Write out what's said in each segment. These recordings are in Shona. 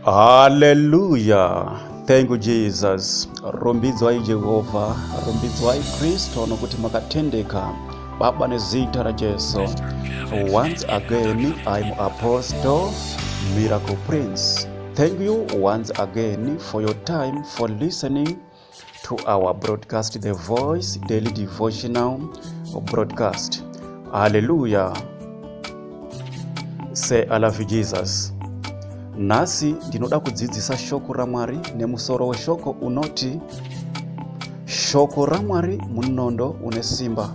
Hallelujah. Thank you Jesus. Rumbidzwai Jehova, rumbidzwai Kristo nokuti makatendeka. Baba nezita la Jesu. Once again, I'm Apostle Miracle Prince. Thank you once again for your time for listening to our broadcast, The Voice Daily Devotional broadcast. Hallelujah. Say I love you Jesus. Nasi ndinoda kudzidzisa shoko raMwari nemusoro weshoko unoti shoko raMwari munondo unesimba.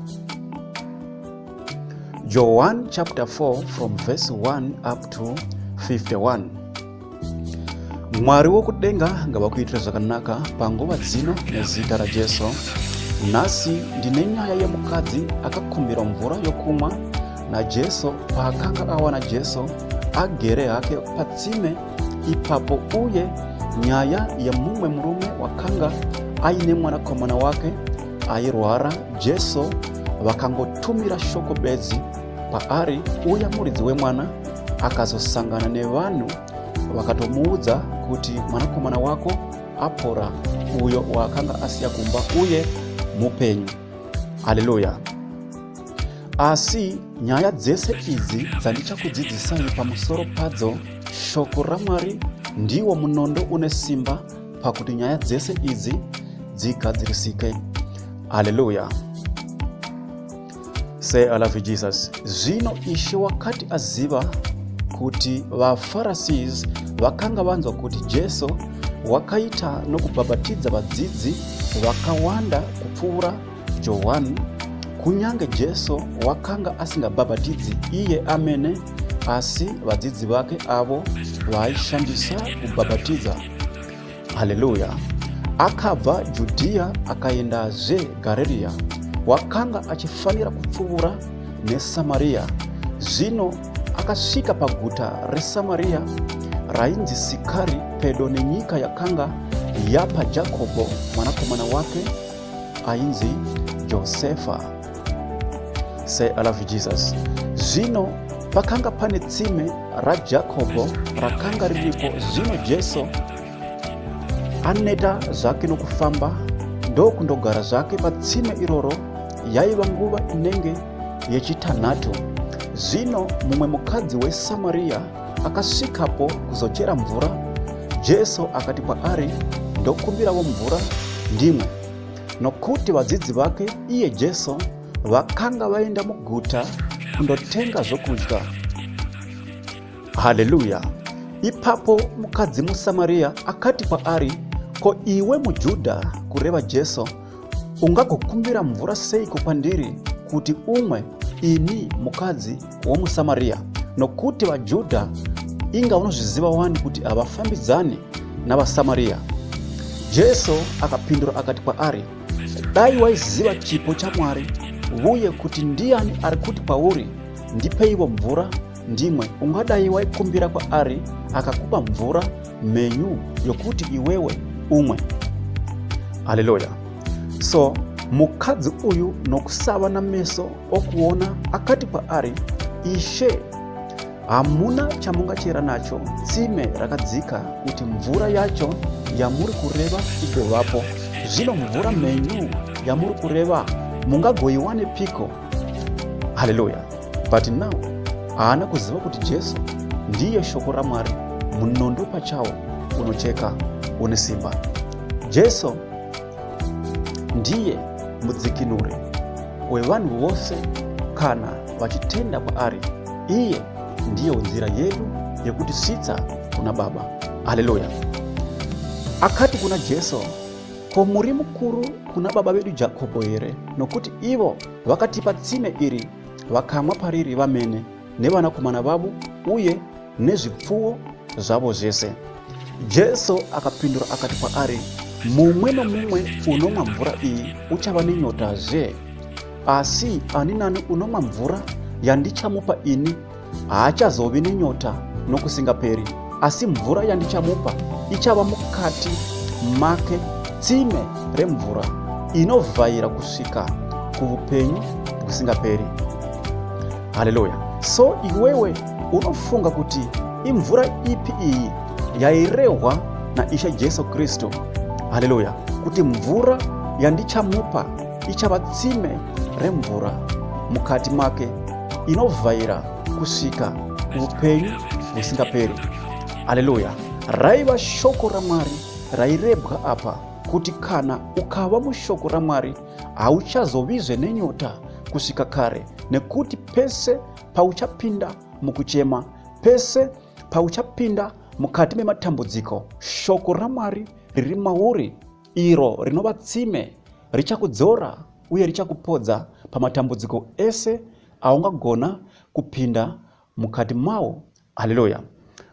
John chapter 4 from verse 1 up to 51. Mwari wokudenga ngabakuitira zvakanaka panguva dzino nezita la Jesu. Nasi ndine nyaya yemukadzi akakumbira mvura yokumwa na Jesu paakanga awana Jesu agere hake patsime ipapo uye nyaya ya mumwe murume wakanga aine mwanakomana wake airwara. Jesu vakangotumira shoko bedzi paari uya muridzi wemwana akazosangana nevanhu vakatomuudza kuti mwanakomana wako apora, uyo wakanga asiya kumba uye mupenyu. Haleluya. Asi nyaya dzese idzi dzandichakudzidzisai pamusoro padzo shoko raMwari ndiwo munondo une simba pakuti nyaya dzese idzi dzigadzirisike. Haleluya. Say I love you Jesus. Zvino Ishe wakati aziva kuti vaFarisees vakanga vanzwa kuti Jesu wakaita nokubhabhatidza vadzidzi vakawanda kupfuura Johani, kunyange Jesu wakanga asingabhabhatidzi iye amene, asi vadzidzi vake avo vaishandisa kubhabhatidza. Haleluya. Akabva Judea akaendazve Galileya, wakanga achifanira kupfuura neSamaria. Zvino akasvika paguta reSamaria rainzi Sikari, pedo nenyika yakanga yapa Jakobho mwanakomana wake ainzi Josefa. Say I love you Jesus. Zvino pakanga pane tsime raJakobho rakanga riripo. Zvino Jesu aneta zvake nokufamba ndokundogara zvake patsime iroro. Yaiva nguva inenge yechitanhatu. Zvino mumwe mukadzi weSamaria akasvikapo kuzochera mvura. Jesu akati kwaari, ndokumbirawo mvura ndimwe. Nokuti vadzidzi vake iye Jesu vakanga vaenda muguta kundotenga zvokudya. Haleluya. Ipapo mukadzi muSamaria akati kwaari, ko iwe muJudha, kureva Jesu, ungagokumbira mvura seiko kwandiri kuti umwe, ini mukadzi womuSamaria? Nokuti vaJudha inga unozviziva wani kuti havafambidzani navaSamaria. Jesu akapindura akati kwaari, dai waiziva chipo chaMwari uye kuti ndiani ari kuti kwauri, ndipeiwo mvura ndimwe, ungadai waikumbira kwaari akakupa mvura menyu yokuti iwewe umwe. Haleluya. So mukadzi uyu nokusava nameso okuona akati kwaari, Ishe, hamuna chamungachera nacho, tsime rakadzika kuti mvura yacho yamuri kureva igovapo. Zvino mvura menyu yamuri kureva mungagoiwane piko? Haleluya. But now haana kuziva kuti Jesu ndiye shoko raMwari munondo pachawo unocheka une simba. Jesu ndiye mudzikinuri wevanhu vose kana vachitenda kwaari. Iye ndiye nzira yedu yekutisvitsa kuna Baba. Haleluya. Akati kuna Jesu, ko muri mukuru kuna baba vedu Jakobho here? Nokuti ivo vakatipa tsime iri vakamwa pariri vamene nevanakomana vavo uye nezvipfuwo zvavo zvese. Jesu akapindura akati kwaari, mumwe nomumwe unomwa mvura iyi uchava nenyotazve, asi ani nani unomwa mvura yandichamupa ini haachazovi nenyota nokusingaperi, asi mvura yandichamupa ichava mukati make tsime remvura inovhaira kusvika kuupenyu kusingaperi. Haleluya. So iwewe unofunga kuti imvura ipi iyi yairehwa na Ishe Jesu Kristo. Haleluya. Kuti mvura yandichamupa ichava tsime remvura mukati make inovhaira kusvika upenyu husingaperi. Haleluya. Raiva shoko raMwari rairebwa apa kuti kana ukava mushoko raMwari hauchazovizve nenyota kusvika kare, nekuti pese pauchapinda mukuchema, pese pauchapinda mukati mematambudziko, shoko raMwari riri mauri, iro rinova tsime, richakudzora uye richakupodza pamatambudziko ese aungagona kupinda mukati mawo. Haleluya.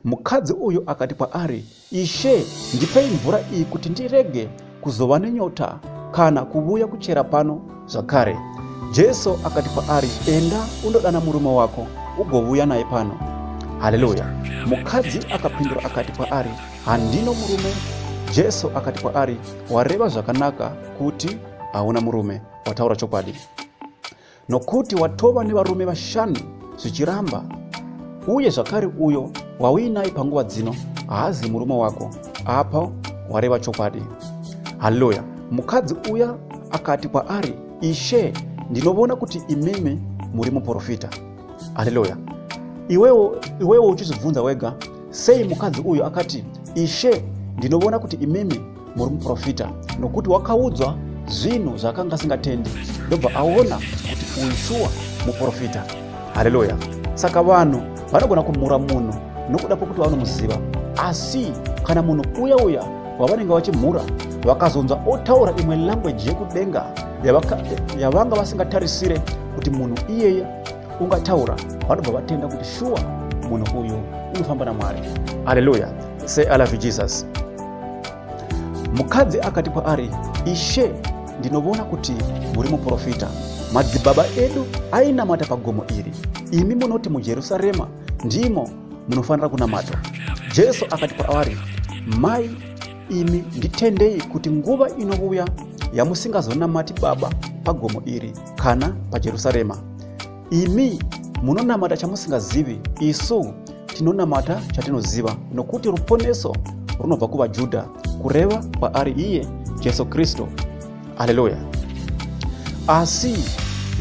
Mukadzi uyu akati kwaari, Ishe, ndipei mvura iyi kuti ndirege kuzova nenyota kana kuvuya kuchera pano zvakare. Jesu akati kwaari, enda undodana murume wako ugovuya naye pano. Haleluya. Mukadzi akapindura akati kwaari, handino murume. Jesu akati kwaari, wareva zvakanaka kuti hauna murume, wataura chokwadi. Nokuti watova nevarume vashanu zvichiramba, uye zvakare uyo wauinaye panguva dzino haazi murume wako, apa wareva chokwadi. Haleluya. Mukadzi uya akati kwaari, Ishe, ndinoona kuti imimi muri muprofita. Haleluya. Iwewo uchizvibvunza wega, sei mukadzi uyu akati, Ishe, ndinoona kuti imimi muri muprofita, nokuti wakaudzwa zvinhu zvakanga asingatendi ndobva aona kuti uyu shuwa muprofita. Haleluya. Saka vanhu vanogona kumhura munhu nokuda pokuti vanomuziva, asi kana munhu uya wavanenge vachimhura vakazonzwa otaura imwe language yekudenga yavanga vasingatarisire kuti munhu iyeye ungataura, vanobva vatenda kuti shuwa munhu uyu unofamba naMwari. Haleluya. Say I love you Jesus. Mukadzi akati kwaari, Ishe, ndinoona kuti muri muprofita. Madzibaba edu ainamata pagomo iri, imi munoti muJerusarema ndimo munofanira kunamata. Jesu akati kwaari, mai, imi nditendei kuti nguva inouya yamusingazonamati Baba pagomo iri kana paJerusarema. Imi munonamata chamusingazivi, isu tinonamata chatinoziva, nokuti ruponeso runobva kuvaJudha, kureva kwaari iye Jesu Kristo. Haleluya. Asi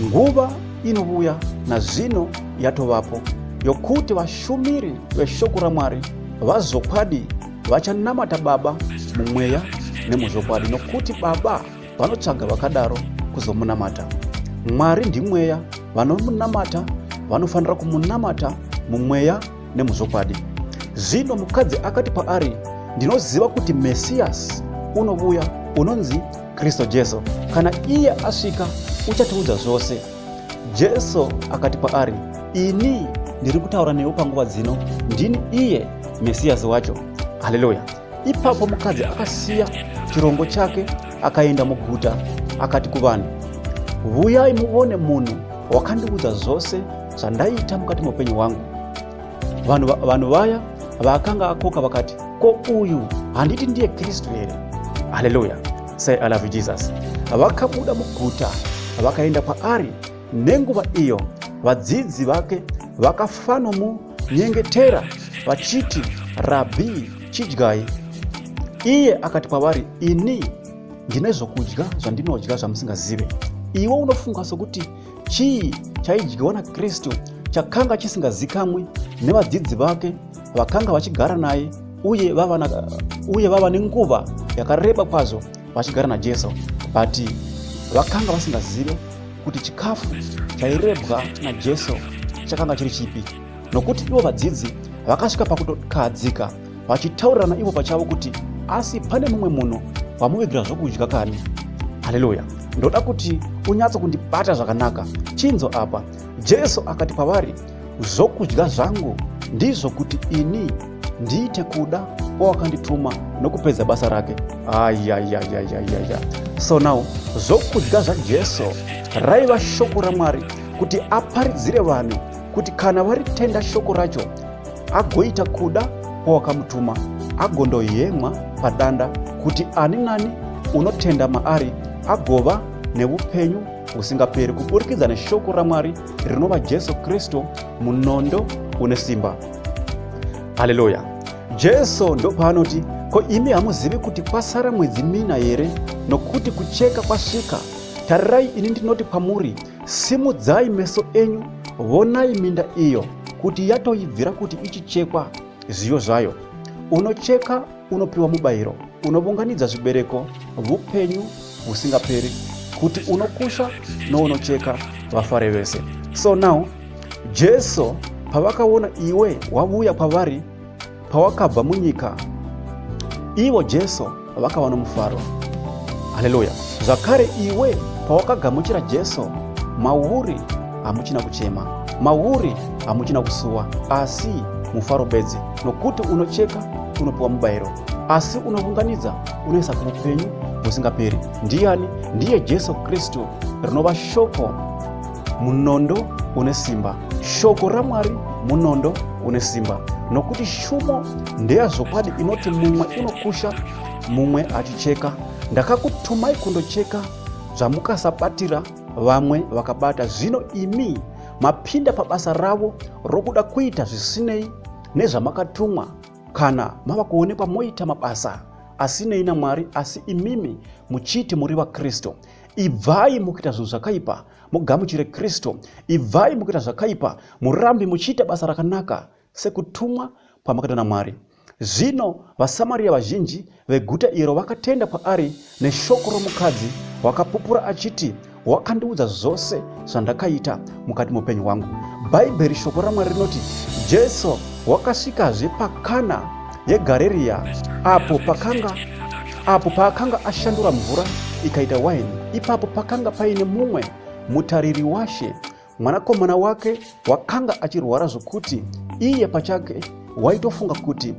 nguva inouya nazvino yatovapo yokuti vashumiri veshoko raMwari vazokwadi vachanamata Baba mumweya nemuzvokwadi, nokuti Baba vanotsvaga vakadaro kuzomunamata. Mwari ndimweya, vanomunamata vanofanira kumunamata mumweya nemuzvokwadi. Zvino mukadzi akati paari, ndinoziva kuti Mesiyasi unouya unonzi Kristu Jesu, kana iye asvika uchatiudza zvose. Jesu akati paari, ini ndiri kutaura newe panguva dzino, ndini iye Mesiyasi wacho. Haleluya. Ipapo mukadzi akasiya chirongo chake akaenda muguta akati kuvanhu, vuyai muone munhu wakandiudza zvose zvandaita mukati meupenyu hwangu. Vanhu vaya vakanga akoka vakati, ko uyu handiti ndiye Kristu here? Haleluya. Say I love you Jesus. Vakabuda muguta vakaenda paari. Nenguva iyo vadzidzi vake vakafanomunyengetera vachiti, Rabhi, chidyai. Iye akati kwavari, ini ndine zvokudya zvandinodya zvamusingazive. Iwe unofunga sokuti chii chaidyiwa naKristu chakanga chisingazikamwi nevadzidzi vake vakanga vachigara naye uye vava nenguva yakareba kwazvo vachigara naJesu, but vakanga vasingazive kuti chikafu chairebwa naJesu chakanga chiri chipi, nokuti ivo vadzidzi vakasvika pakutokadzika vachitaurirana ivo pachavo kuti asi pane mumwe munhu wamuvigira zvokudya kani. Haleluya. Ndoda kuti unyatso kundibata zvakanaka. Chinzo apa Jesu akati pavari, zvokudya zvangu ndizvo kuti ini ndiite kuda kwawakandituma nokupedza basa rake. Ayayayayaya. So now zvokudya zvaJesu raiva shoko raMwari kuti aparidzire vanhu kuti kana varitenda shoko racho agoita kuda kwawakamutuma, agondoyemwa padanda, kuti ani nani unotenda maari agova neupenyu husingaperi kuburikidza neshoko raMwari rinova Jesu Kristu, munondo unesimba. Haleluya. Jesu ndo paanoti, ko imi hamuzivi kuti kwasara mwedzi mina here nokuti kucheka kwasvika? Tarirai, ini ndinoti kwamuri, simudzai meso enyu, vonai minda iyo kuti yatoibvira kuti ichichekwa ziyo zvayo. Unocheka unopiwa mubayiro, unovunganidza zvibereko vupenyu husingaperi, kuti unokusha nounocheka vafare vese. So now Jesu pavakaona iwe wavuya kwavari pawakabva munyika, ivo Jesu vakawana mufaro. Haleluya. Zvakare iwe pawakagamuchira Jesu, mauri hamuchina kuchema, mauri hamuchina kusuwa, asi mufaro bedzi, nokuti unocheka unopiwa mubayiro, asi unovunganidza unoisa kuupenyu husingaperi. Ndiani? Ndiye Jesu Kristu, rinova shoko munondo unesimba, shoko raMwari munondo unesimba, nokuti shumo ndeyazvokwadi inoti mumwe unokusha mumwe achicheka. Ndakakutumai kundocheka zvamukasabatira vamwe vakabata. Zvino imi mapinda pabasa ravo rokuda kuita zvisinei nezvamakatumwa, kana mava kuonekwa moita mabasa asinei naMwari, asi imimi muchiti muri vaKristu. Ibvai mukuita zvinhu zvakaipa mugamuchire Kristu. Ibvai mukuita zvakaipa murambi muchiita basa rakanaka sekutumwa pamakaita naMwari. Zvino vaSamaria vazhinji veguta iro vakatenda paari neshoko romukadzi wakapupura achiti, wakandiudza zvose zvandakaita mukati muupenyu hwangu. Bhaibheri shoko raMwari rinoti Jesu wakasvikazve paKana yeGarirea, apo paakanga ashandura mvura ikaita waini. Ipapo pakanga paine mumwe mutariri washe, mwanakomana wake wakanga achirwara zvokuti iye pachake waitofunga kuti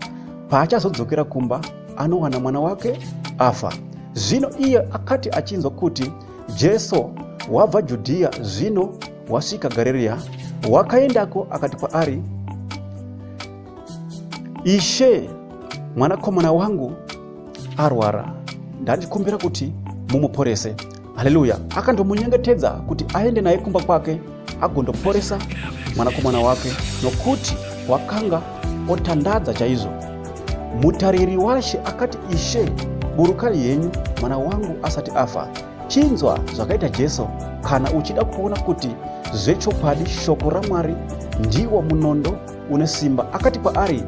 paachazodzokera kumba anowana mwana wake afa. Zvino iye akati achinzwa kuti Jesu wabva Judhiya zvino wasvika Garirea, wakaendako akati paari, Ishe, mwanakomana wangu arwara, ndandikumbira kuti mumuporese. Haleluya. Akandomunyengetedza kuti aende naye kumba kwake agondoporesa mwanakomana wake, nokuti wakanga otandadza chaizvo. Mutariri washe akati, Ishe, burukai yenyu mwana wangu asati afa. Chinzwa zvakaita Jesu, kana uchida kuona kuti zvechokwadi shoko raMwari ndiwo munondo unesimba. Akati paari,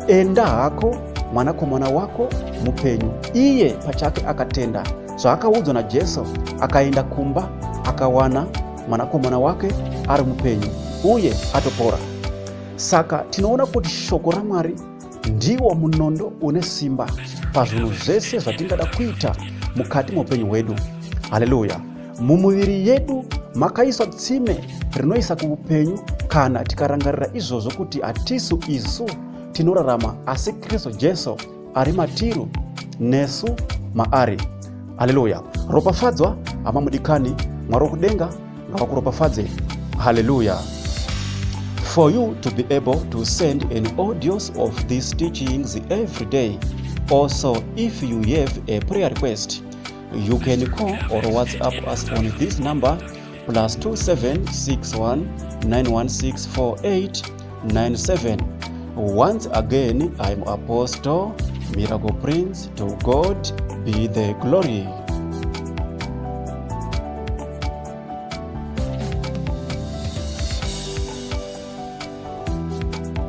enda hako, mwanakomana wako mupenyu. Iye pachake akatenda zvaakaudzwa naJesu, akaenda kumba akawana mwanakomana wake ari mupenyu uye atopora. Saka tinoona kuti shoko raMwari ndiwo munondo unesimba pazvinhu zvese zvatingada kuita mukati muupenyu hwedu. Haleluya. Mumuviri yedu makaiswa tsime rinoisa kuupenyu, kana tikarangarira izvozvo kuti hatisu isu tinorarama, asi Kristu Jesu ari matiru, nesu maari. Haleluya. Ropafadzwa hama mudikani, Mwari wokudenga ngavakuropafadze. Haleluya. For you to be able to send an audios of these teachings every day. Also, if you have a prayer request, you can call or WhatsApp us on this number +2761 9164897. Once again, I'm Apostle Miracle Prince. To God be the glory.